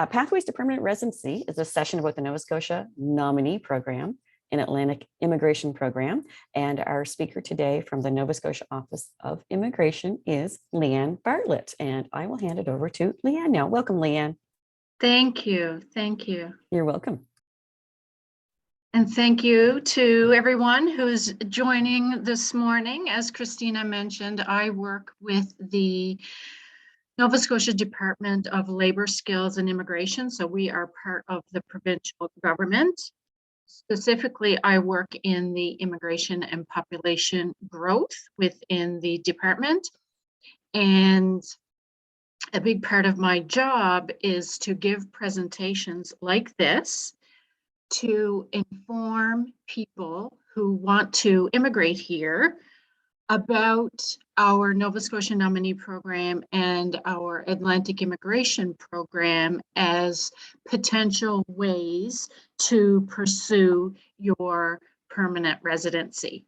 Pathways to Permanent Residency is a session about the Nova Scotia nominee program, an Atlantic immigration program. And our speaker today from the Nova Scotia Office of Immigration is Leanne Bartlett. And I will hand it over to Leanne now. Welcome, Leanne. Thank you. Thank you. You're welcome. And thank you to everyone who's joining this morning. As Christina mentioned, I work with the Nova Scotia Department of Labour, Skills and Immigration. So we are part of the provincial government. Specifically, I work in the immigration and population growth within the department. And a big part of my job is to give presentations like this to inform people who want to immigrate here about our Nova Scotia nominee program and our Atlantic immigration program as potential ways to pursue your permanent residency.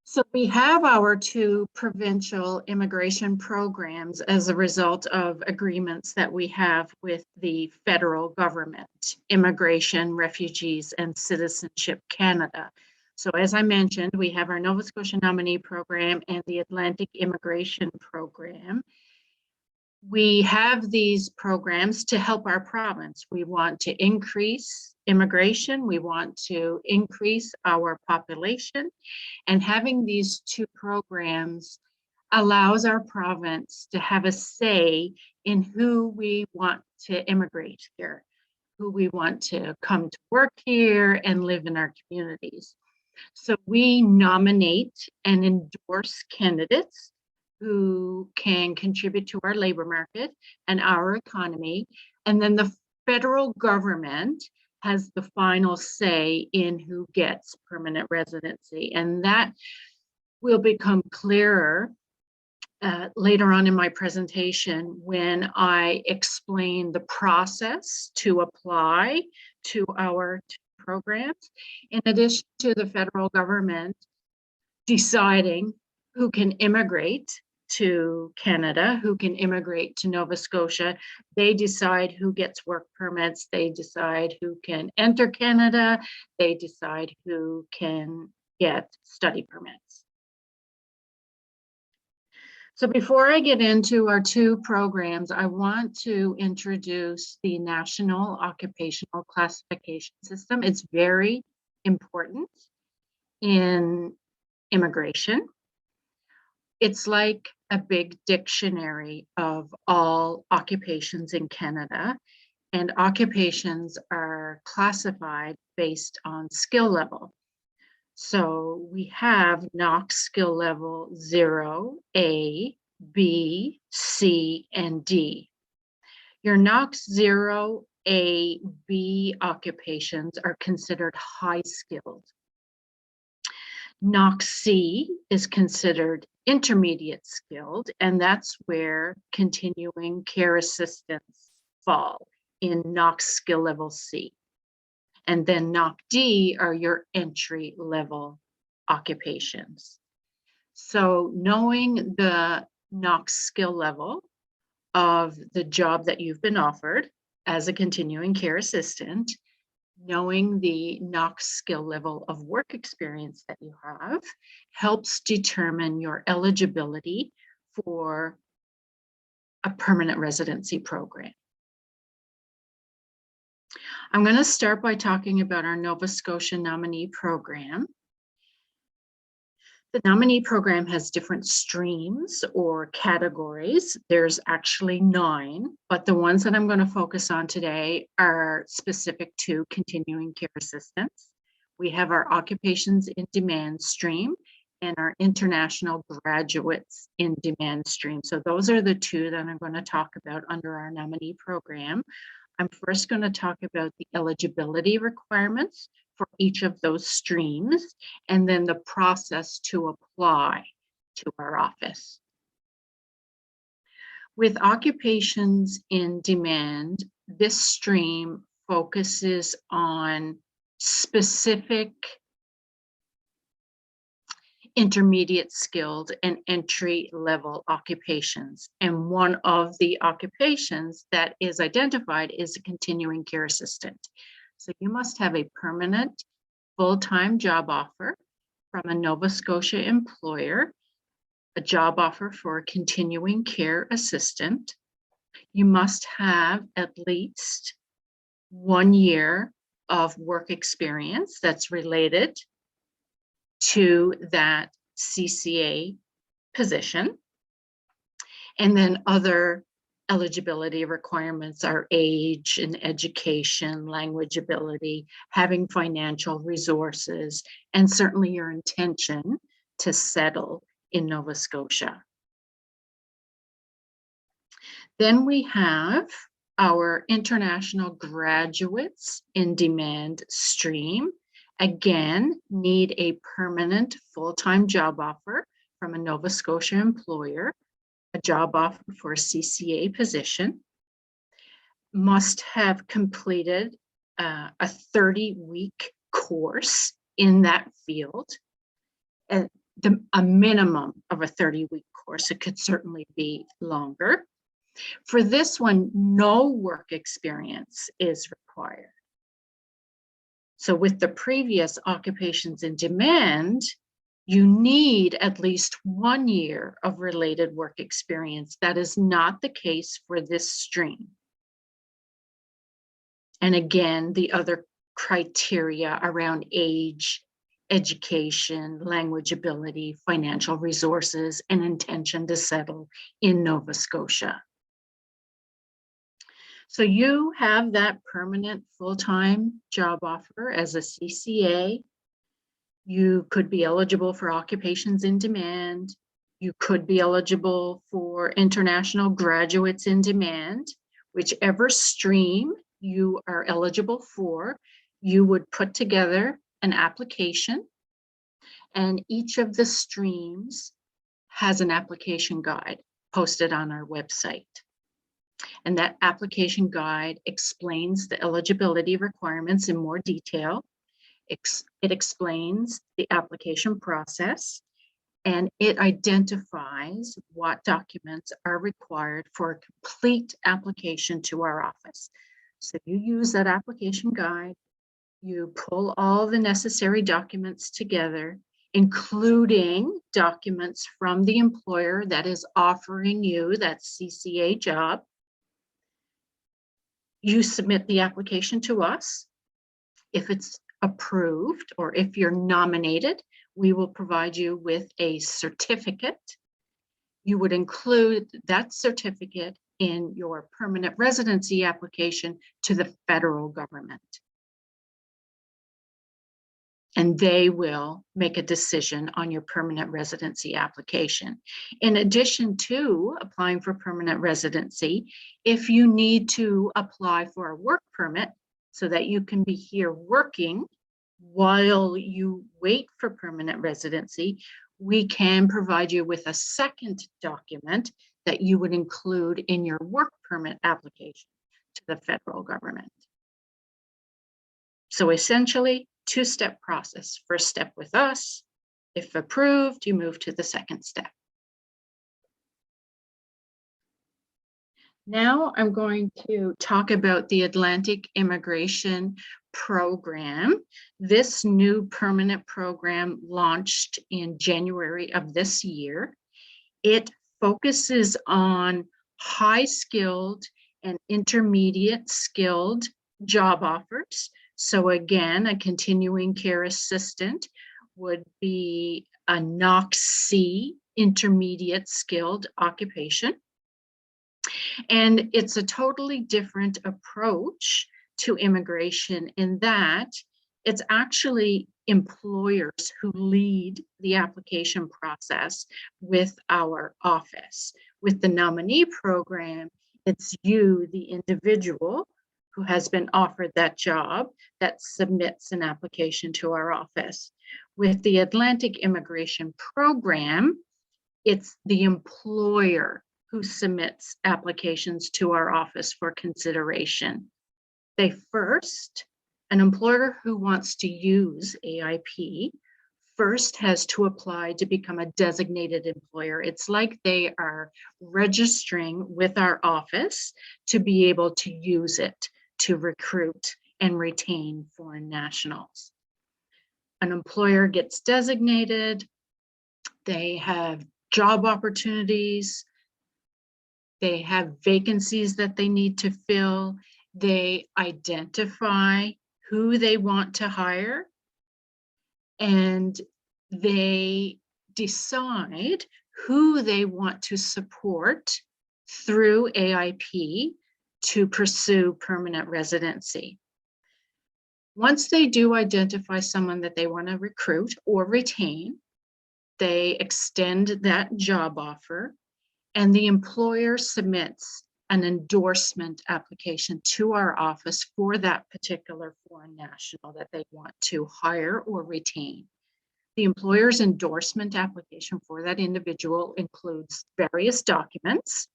So we have our two provincial immigration programs as a result of agreements that we have with the federal government, Immigration, Refugees and Citizenship Canada. So as I mentioned, we have our Nova Scotia nominee program and the Atlantic immigration program. We have these programs to help our province. We want to increase immigration. We want to increase our population. And having these two programs allows our province to have a say in who we want to immigrate here, who we want to come to work here and live in our communities. So we nominate and endorse candidates who can contribute to our labor market and our economy. And then the federal government has the final say in who gets permanent residency. And that will become clearer later on in my presentation when I explain the process to apply to our programs, in addition to the federal government deciding who can immigrate to Canada, who can immigrate to Nova Scotia. They decide who gets work permits, they decide who can enter Canada, they decide who can get study permits. So before I get into our two programs, I want to introduce the National Occupational Classification System. It's very important in immigration. It's like a big dictionary of all occupations in Canada, and occupations are classified based on skill level. So we have NOC skill level 0, A, B, C, and D. Your NOC 0, A, B occupations are considered high skilled. NOC C is considered intermediate skilled, and that's where continuing care assistants fall in NOC skill level C. And then NOC D are your entry level occupations. So knowing the NOC skill level of the job that you've been offered as a continuing care assistant, knowing the NOC skill level of work experience that you have helps determine your eligibility for a permanent residency program. I'm going to start by talking about our Nova Scotia nominee program. The nominee program has different streams or categories. There's actually 9, but the ones that I'm going to focus on today are specific to continuing care assistants. We have our occupations in demand stream and our international graduates in demand stream. So those are the two that I'm going to talk about under our nominee program. I'm first going to talk about the eligibility requirements for each of those streams, and then the process to apply to our office. With occupations in demand, this stream focuses on specific intermediate skilled, and entry-level occupations. And one of the occupations that is identified is a continuing care assistant. So you must have a permanent full-time job offer from a Nova Scotia employer, a job offer for a continuing care assistant. You must have at least 1 year of work experience that's related to that CCA position. And then other eligibility requirements are age and education, language ability, having financial resources, and certainly your intention to settle in Nova Scotia. Then we have our international graduates in demand stream. Again, need a permanent full-time job offer from a Nova Scotia employer, a job offer for a CCA position, must have completed a 30-week course in that field, and a minimum of a 30-week course. It could certainly be longer. For this one, no work experience is required. So with the previous occupations in demand, you need at least 1 year of related work experience. That is not the case for this stream. And again, the other criteria around age, education, language ability, financial resources, and intention to settle in Nova Scotia. So you have that permanent full-time job offer as a CCA. You could be eligible for occupations in demand. You could be eligible for international graduates in demand. Whichever stream you are eligible for, you would put together an application, and each of the streams has an application guide posted on our website. And that application guide explains the eligibility requirements in more detail. It explains the application process, and it identifies what documents are required for a complete application to our office. So you use that application guide, you pull all the necessary documents together, including documents from the employer that is offering you that CCA job. You submit the application to us. If it's approved or if you're nominated, we will provide you with a certificate. You would include that certificate in your permanent residency application to the federal government. And they will make a decision on your permanent residency application. In addition to applying for permanent residency, if you need to apply for a work permit so that you can be here working while you wait for permanent residency, we can provide you with a second document that you would include in your work permit application to the federal government. So essentially, two-step process. First step with us. If approved, you move to the second step. Now I'm going to talk about the Atlantic Immigration Program. This new permanent program launched in January of this year. It focuses on high-skilled and intermediate skilled job offers. So again, a continuing care assistant would be a NOC intermediate skilled occupation. And it's a totally different approach to immigration in that it's actually employers who lead the application process with our office. With the nominee program, it's you, the individual, who has been offered that job that submits an application to our office. With the Atlantic Immigration Program, it's the employer who submits applications to our office for consideration. An employer who wants to use AIP first has to apply to become a designated employer. It's like they are registering with our office to be able to use it to recruit and retain foreign nationals. An employer gets designated, they have job opportunities, they have vacancies that they need to fill, they identify who they want to hire, and they decide who they want to support through AIP to pursue permanent residency. Once they do identify someone that they want to recruit or retain, they extend that job offer, and the employer submits an endorsement application to our office for that particular foreign national that they want to hire or retain. The employer's endorsement application for that individual includes various documents,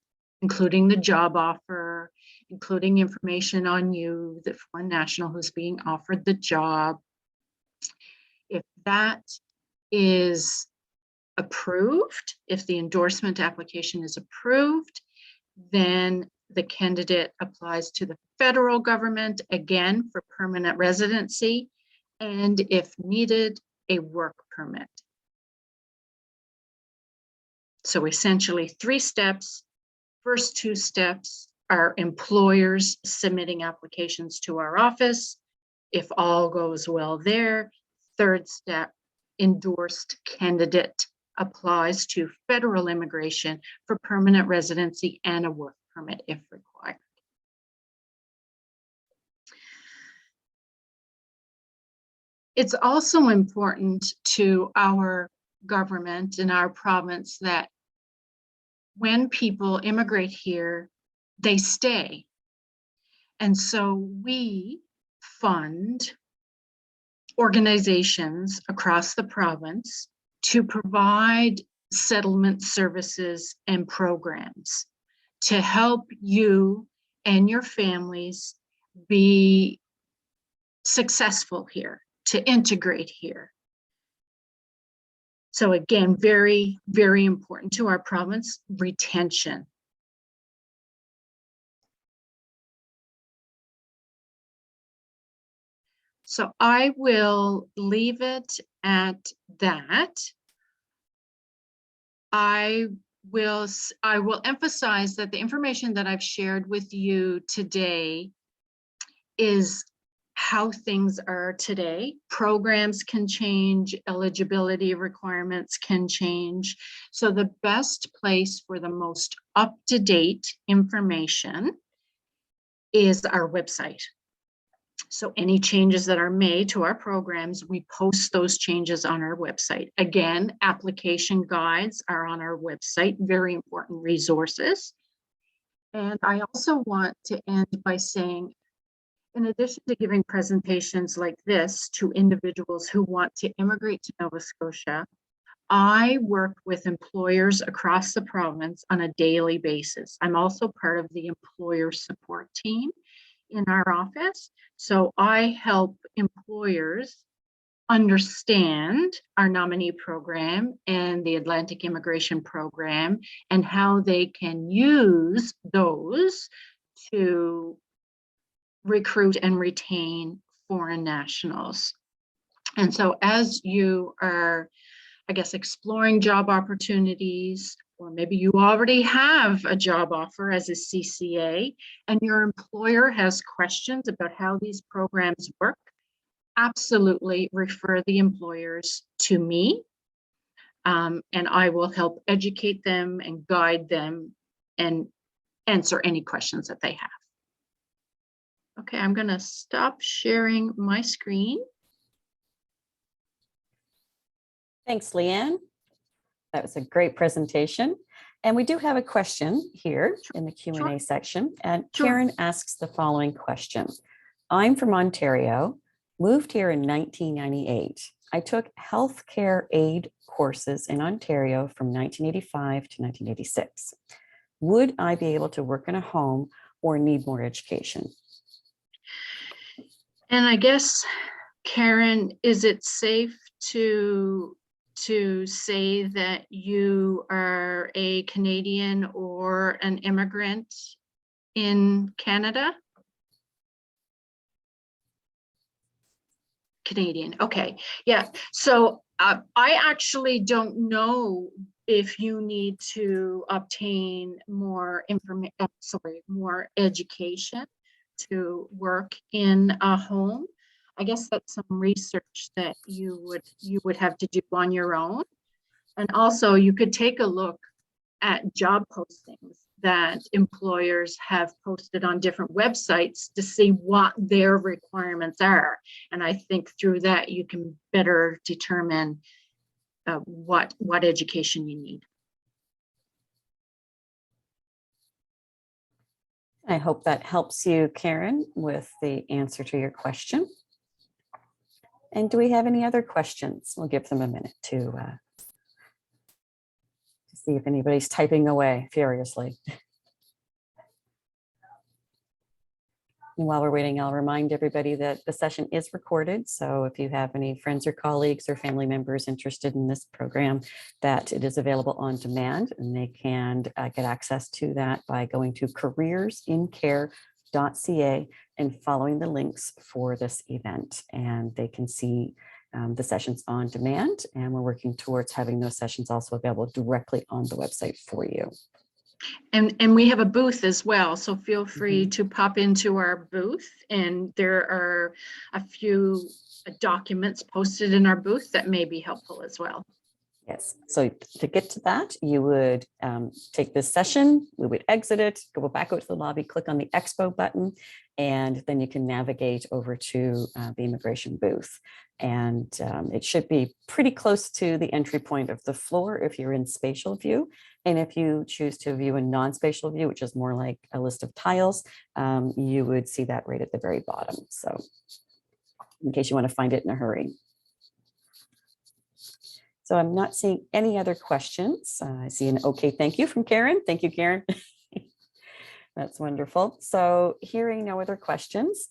including the job offer, including information on you, the foreign national who's being offered the job. If that is approved, if the endorsement application is approved, then the candidate applies to the federal government again for permanent residency, and if needed, a work permit. So essentially 3 steps. First 2 steps are employers submitting applications to our office. If all goes well there, 3rd step, endorsed candidate applies to federal immigration for permanent residency and a work permit if required. It's also important to our government and our province that when people immigrate here, they stay. And so we fund organizations across the province to provide settlement services and programs to help you and your families be successful here, to integrate here. So again, very, very important to our province, retention. So I will leave it at that. I will emphasize that the information that I've shared with you today is how things are today. Programs can change, eligibility requirements can change. So the best place for the most up-to-date information is our website. So any changes that are made to our programs, we post those changes on our website. Again, application guides are on our website, very important resources. And I also want to end by saying, in addition to giving presentations like this to individuals who want to immigrate to Nova Scotia, I work with employers across the province on a daily basis. I'm also part of the employer support team in our office. So I help employers understand our nominee program and the Atlantic Immigration Program and how they can use those to recruit and retain foreign nationals. And so as you are, I guess, exploring job opportunities, or maybe you already have a job offer as a CCA and your employer has questions about how these programs work, absolutely refer the employers to me, and I will help educate them and guide them and answer any questions that they have. Okay, I'm going to stop sharing my screen. Thanks, Leanne. That was a great presentation. And we do have a question here in the Q&A section. And Karen asks the following question. I'm from Ontario, moved here in 1998. I took healthcare aid courses in Ontario from 1985 to 1986. Would I be able to work in a home or need more education? And I guess, Karen, is it safe to say that you are a Canadian or an immigrant in Canada? Canadian, okay, yeah. So I actually don't know if you need to obtain more information, more education to work in a home. I guess that's some research that you would have to do on your own. And also you could take a look at job postings that employers have posted on different websites to see what their requirements are. And I think through that you can better determine what education you need. I hope that helps you, Karen, with the answer to your question. And do we have any other questions? We'll give them a minute to see if anybody's typing away furiously. And while we're waiting, I'll remind everybody that the session is recorded. So if you have any friends or colleagues or family members interested in this program, that it is available on demand, and they can get access to that by going to careersincare.ca and following the links for this event. And they can see the sessions on demand, and we're working towards having those sessions also available directly on the website for you. And we have a booth as well, so feel free to pop into our booth, and there are a few documents posted in our booth that may be helpful as well. Yes, so to get to that, you would take this session, we would exit it, go back out to the lobby, click on the Expo button, and then you can navigate over to the immigration booth. And it should be pretty close to the entry point of the floor if you're in spatial view. And if you choose to view a non-spatial view, which is more like a list of tiles, you would see that right at the very bottom. So in case you want to find it in a hurry. So I'm not seeing any other questions. I see an okay, thank you from Karen. Thank you, Karen. That's wonderful. So hearing no other questions,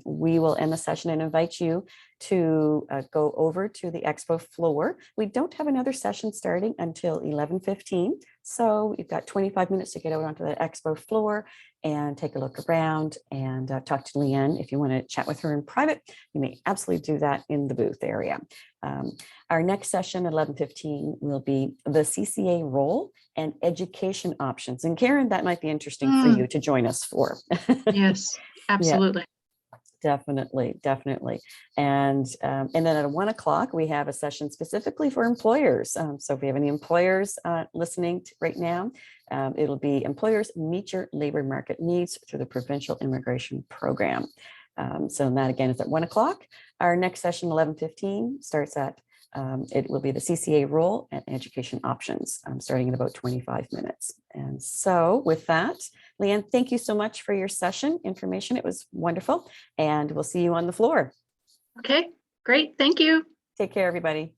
we will end the session and invite you to go over to the expo floor. We don't have another session starting until 11:15. So you've got 25 minutes to get out onto the expo floor and take a look around and talk to Leanne. If you want to chat with her in private, you may absolutely do that in the booth area. Our next session at 11:15 will be the CCA role and education options. And Karen, that might be interesting for you to join us for. Yes, absolutely. Yeah, definitely. And then at 1 o'clock, we have a session specifically for employers. So if we have any employers listening right now, it'll be employers meet your labor market needs through the provincial immigration program. So that again is at 1 o'clock. Our next session, 11:15, starts at it will be the CCA role and education options, starting in about 25 minutes. And so with that, Leanne, thank you so much for your session information. It was wonderful. And we'll see you on the floor. Okay, great. Thank you. Take care, everybody.